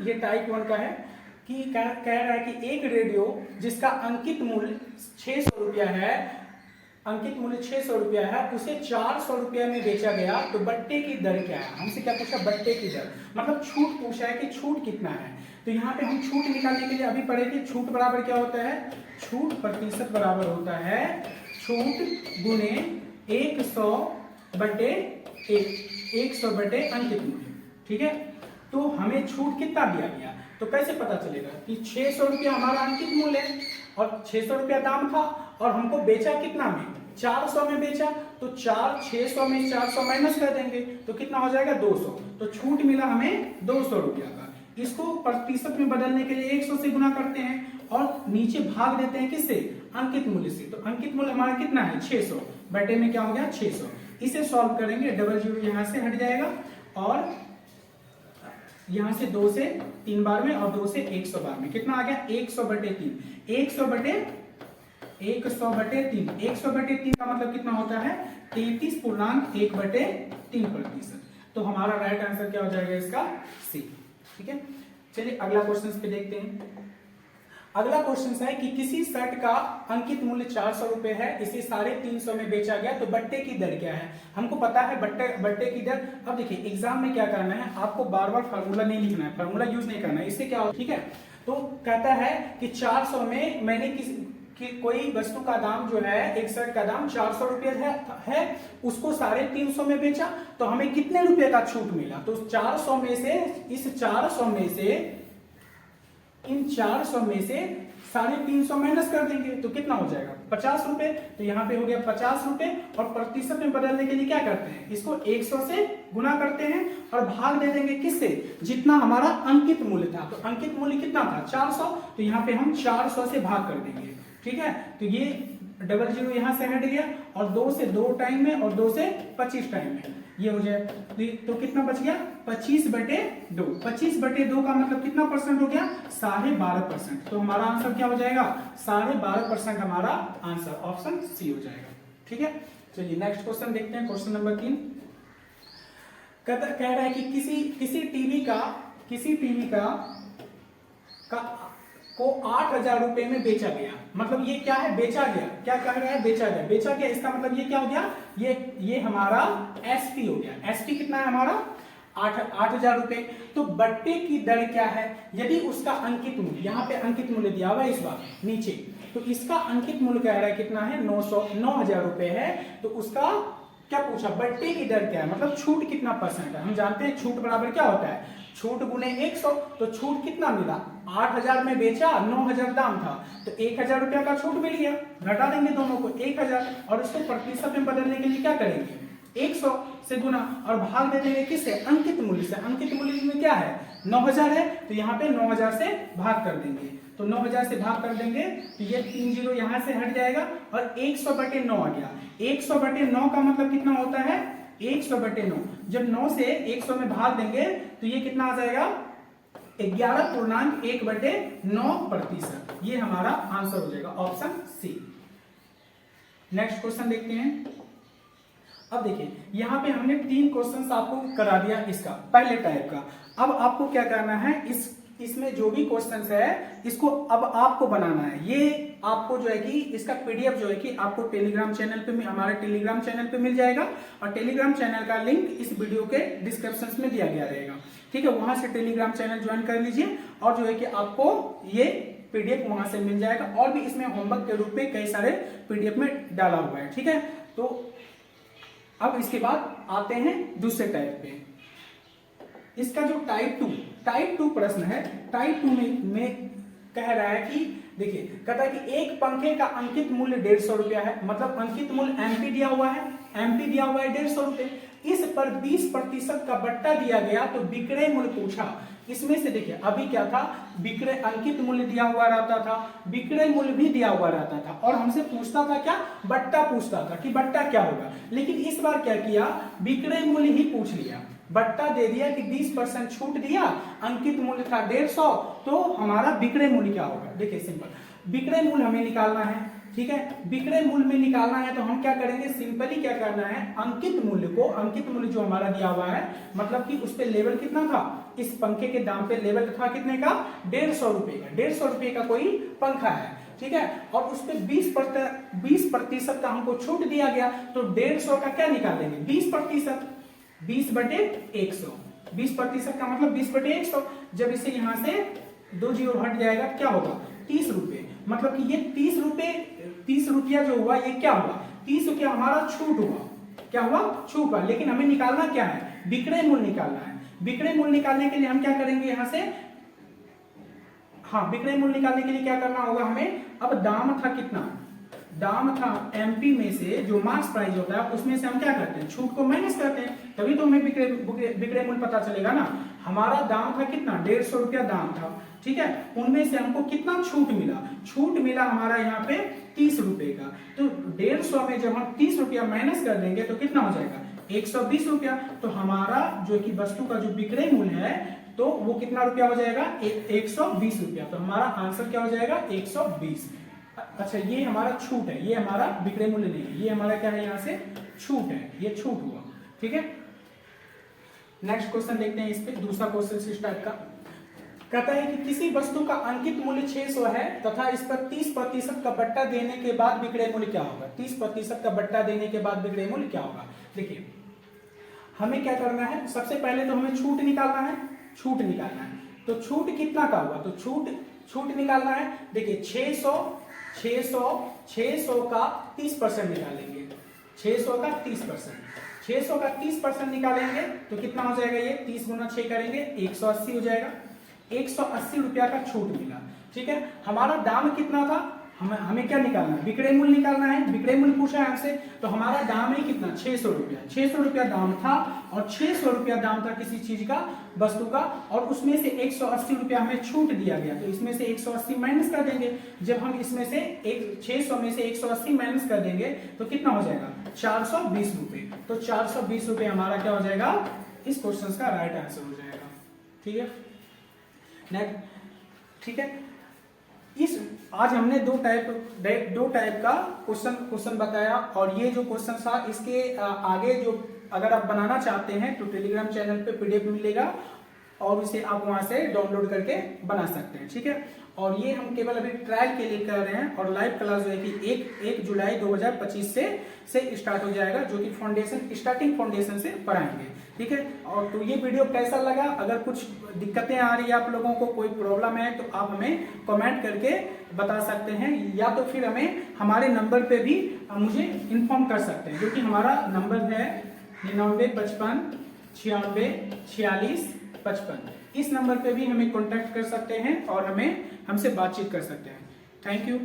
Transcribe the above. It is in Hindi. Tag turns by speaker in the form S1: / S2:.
S1: ये टाइप 1 का है कि कह रहा है कि एक रेडियो जिसका अंकित मूल्य 600 रुपया है, अंकित मूल्य 600 रुपया है, उसे 400 रुपया में बेचा गया तो बट्टे की दर क्या है। हमसे क्या पूछा, बट्टे की दर, मतलब छूट पूछा है कि छूट कितना है। तो यहाँ पे हम छूट निकालने के लिए अभी पढ़े थे, छूट बराबर क्या होता है, छूट प्रतिशत बराबर होता है छूट गुने 100 बटे 100 बटे अंकित मूल्य। ठीक है, तो हमें छूट कितना दिया गया, तो कैसे पता चलेगा कि 600 रुपया हमारा अंकित मूल्य है और 600 रुपया दाम था और हमको बेचा कितना में, 400 में बेचा, तो 600 में 400 माइनस कर देंगे तो कितना हो जाएगा 200, तो छूट मिला हमें 200 रुपया का। इसको प्रतिशत में बदलने के लिए 100 से गुना करते हैं और नीचे भाग देते हैं किससे, अंकित मूल्य से। तो अंकित मूल्य हमारा कितना है 600, बटे में क्या हो गया 600। इसे सॉल्व करेंगे, डबल जीरो यहाँ से हट जाएगा और यहाँ से 2 से 3 बार में और 2 से 100 बार में कितना आ गया 100 बटे 3, 100 बटे 3, 100 बटे 3 का मतलब कितना होता है 33.1 बटे 3%। तो हमारा राइट आंसर क्या हो जाएगा इसका सी। ठीक है, चलिए अगला क्वेश्चन पे देखते हैं। अगला क्वेश्चन है कि किसी शर्ट का अंकित मूल्य 400 रुपए है, इसे 350 में बेचा गया तो बट्टे की दर क्या है। हमको पता है बट्टे की दर। अब देखिए एग्जाम में क्या करना है, आपको बार बार फार्मूला नहीं लिखना है, फार्मूला यूज नहीं करना है। इससे क्या हो, ठीक है, तो कहता है कि 400 में मैंने कि कोई वस्तु का दाम जो है, एक शर्ट का दाम 400 रुपये है, उसको 350 में बेचा तो हमें कितने रुपए का छूट मिला। तो 400 में से, इस 400 में से, इन 400 में से 350 माइनस कर देंगे तो कितना हो जाएगा 50 रुपए। तो यहाँ पे हो गया 50 रुपए और प्रतिशत में बदलने के लिए क्या करते हैं, इसको 100 से गुना करते हैं और भाग दे देंगे किससे, जितना हमारा अंकित मूल्य था। तो अंकित मूल्य कितना था 400, तो यहाँ पे हम 400 से भाग कर देंगे। ठीक है, तो ये डबल जीरो यहाँ से हट गया और 2 से 2 टाइम में और 2 से 25 टाइम में ये हो जाए तो कितना बच गया 25 बटे 2। 25 बटे 2 का मतलब कितना परसेंट हो गया 12.5%। तो हमारा आंसर क्या हो जाएगा 12.5% हमारा आंसर ऑप्शन सी हो जाएगा। ठीक है, चलिए नेक्स्ट क्वेश्चन देखते हैं। क्वेश्चन नंबर 3 कह रहा है कि किसी टीवी को 8,000 रुपए में बेचा गया। मतलब ये क्या है, बेचा गया, क्या कह रहा है बेचा गया। इसका मतलब ये क्या हो गया, ये हमारा एसपी हो गया। एसपी कितना है हमारा 8,000 रुपए। तो बट्टे की दर क्या है, यदि उसका अंकित मूल्य, यहाँ पे अंकित मूल्य दिया हुआ है इस बार नीचे, तो इसका अंकित मूल्य कह रहा है कितना है 9,000 रुपए है। तो उसका क्या पूछा, बट्टे की दर क्या है, मतलब छूट कितना परसेंट है। हम जानते हैं छूट बराबर क्या होता है, छूट गुने 100। तो छूट कितना मिला, 8,000 में बेचा, 9,000 दाम था, तो 1,000 रुपया का छूट मिल गया। घटा देंगे दोनों को 1,000 और इसको प्रतिशत में बदलने के लिए क्या करेंगे 100 से गुना और भाग दे देंगे किससे, अंकित मूल्य से। अंकित मूल्य में क्या है 9,000 है, तो यहाँ पे 9,000 से भाग कर देंगे। तो 9,000 से भाग कर देंगे तो ये 3 जीरो यहाँ से हट जाएगा और 100 बटे 9 आ गया। 100 बटे 9 का मतलब कितना होता है 100 बटे 9। जब 9 से 100 में भाग देंगे तो ये कितना आ जाएगा 11.1 बटे 9%। ये हमारा आंसर हो जाएगा ऑप्शन सी। नेक्स्ट क्वेश्चन देखते हैं। अब देखिए यहाँ पे हमने 3 क्वेश्चन आपको करा दिया इसका पहले टाइप का। अब आपको क्या करना है, इसमें जो भी क्वेश्चंस है इसको अब आपको बनाना है। ये आपको जो है कि इसका पीडीएफ जो है कि आपको टेलीग्राम चैनल पे, हमारे टेलीग्राम चैनल पे मिल जाएगा और टेलीग्राम चैनल का लिंक इस वीडियो के डिस्क्रिप्शन में दिया गया रहेगा। ठीक है, वहां से टेलीग्राम चैनल ज्वाइन कर लीजिए और जो है कि आपको ये पीडीएफ वहां से मिल जाएगा। और भी इसमें होमवर्क के रूप में कई सारे पीडीएफ में डाला हुआ है। ठीक है, तो अब इसके बाद आते हैं दूसरे टाइप पे। इसका जो टाइप 2 प्रश्न है, टाइप 2 में कह रहा है कि देखिए कहता है कि एक पंखे का अंकित मूल्य 150 रुपया है। मतलब अंकित मूल्य एमपी दिया हुआ है, 150 रुपए। इस पर 20% का बट्टा दिया गया तो विक्रय मूल्य पूछा। इसमें से देखिए अभी क्या था, विक्रय अंकित मूल्य दिया हुआ रहता था, विक्रय मूल्य भी दिया हुआ रहता था और हमसे पूछता था क्या, बट्टा पूछता था कि बट्टा क्या होगा। लेकिन इस बार क्या किया, विक्रय मूल्य ही पूछ लिया, बट्टा दे दिया कि 20% छूट दिया, अंकित मूल्य था 150, तो हमारा विक्रय मूल्य क्या होगा। देखिए सिंपल, विक्रय मूल्य हमें निकालना है। ठीक है, विक्रय मूल्य में निकालना है तो हम क्या करेंगे, सिंपली क्या करना है, अंकित मूल्य को, अंकित मूल्य जो हमारा दिया हुआ है मतलब कि उस पे लेवल कितना था
S2: इस पंखे के दाम पे लेवल था कितने का, 150 रुपए का। 150 रुपए का कोई पंखा है, ठीक है, और उस पे 20% का हमको छूट दिया गया, तो 150 का क्या निकालेंगे, 20%, 20/100। 20% का मतलब 20/100। जब इसे यहां से 2 जीरो हट जाएगा क्या होगा, 30 रुपए। मतलब कि ये 30 रुपया जो हुआ ये क्या हुआ, 30 रुपया हमारा छूट हुआ। क्या हुआ, छूट हुआ। लेकिन हमें निकालना क्या है, विक्रय मूल्य निकालना है। विक्रय मूल्य निकालने के लिए हम क्या करेंगे, यहां से विक्रय मूल्य निकालने के लिए क्या करना होगा हमें, अब दाम था कितना, दाम था एमपी में से जो मार्क्स प्राइस होता है उसमें से हम क्या करते हैं, छूट को माइनस करते हैं, तभी तो हमें विक्रय मूल्य पता चलेगा ना। हमारा दाम था कितना, 150 रुपया दाम था, ठीक है, उनमें से हमको कितना छूट मिला, छूट मिला हमारा यहाँ पे 30 रुपए का। तो 150 में जब हम 30 रुपया माइनस कर देंगे तो कितना हो जाएगा, 120 रुपया। तो हमारा जो कि वस्तु का जो विक्रय मूल्य है तो वो कितना रुपया हो जाएगा, 120 रुपया। तो हमारा आंसर क्या हो जाएगा, 120। अच्छा, ये हमारा छूट है, ये हमारा विक्रय मूल्य नहीं है, ये हमारा क्या है, यहाँ से छूट है, ये छूट हुआ, ठीक है। नेक्स्ट क्वेश्चन देखते हैं, इस पे दूसरा क्वेश्चन इस टाइप का कहता है कि किसी वस्तु का अंकित मूल्य 600 है तथा इस पर 30% का बट्टा देने के बाद विक्रय मूल्य क्या होगा। 30% का बट्टा देने के बाद विक्रय मूल्य क्या होगा। देखिए हमें क्या करना है, सबसे पहले तो हमें छूट निकालना है, छूट निकालना है। तो छूट कितना का हुआ, तो छूट निकालना है। देखिए 600 का 30% निकालेंगे, 600 का 30%, 600 का 30% निकालेंगे तो कितना हो जाएगा, ये 30 गुना 6 करेंगे 180 हो जाएगा। 180 रुपया का छूट मिला, ठीक है। हमारा दाम कितना था, हमें क्या निकालना है, विक्रय मूल्य निकालना है। विक्रय मूल्य पूछा है हमसे, तो हमारा दाम है कितना, 600 रुपया। 600 रुपया दाम था और 600 रुपया दाम था किसी चीज का, वस्तु का, और उसमें से 180 रुपया हमें छूट दिया गया, तो इसमें से 180 माइनस कर देंगे। जब हम इसमें से 600 में से 180 माइनस कर देंगे तो कितना हो जाएगा, 420 रुपये। तो 420 रुपये हमारा क्या हो जाएगा, इस क्वेश्चन का राइट आंसर हो जाएगा, ठीक है। नेक्स्ट, ठीक है, आज हमने दो टाइप का क्वेश्चन बताया, और ये जो क्वेश्चन था इसके आगे जो अगर आप बनाना चाहते हैं तो टेलीग्राम चैनल पे पीडीएफ मिलेगा और इसे आप वहां से डाउनलोड करके बना सकते हैं, ठीक है। और ये हम केवल अभी ट्रायल के लिए कर रहे हैं, और लाइव क्लास जो है कि 1 जुलाई 2025 से स्टार्ट हो जाएगा, जो कि स्टार्टिंग फाउंडेशन से पढ़ाएंगे, ठीक है। और तो ये वीडियो कैसा लगा, अगर कुछ दिक्कतें आ रही है आप लोगों को, कोई प्रॉब्लम है, तो आप हमें कमेंट करके बता सकते हैं, या तो फिर हमें हमारे नंबर पे भी मुझे इन्फॉर्म कर सकते हैं, जो कि हमारा नंबर है 9955 96 46 55। इस नंबर पे भी हमें कांटेक्ट कर सकते हैं और हमसे बातचीत कर सकते हैं। Thank you.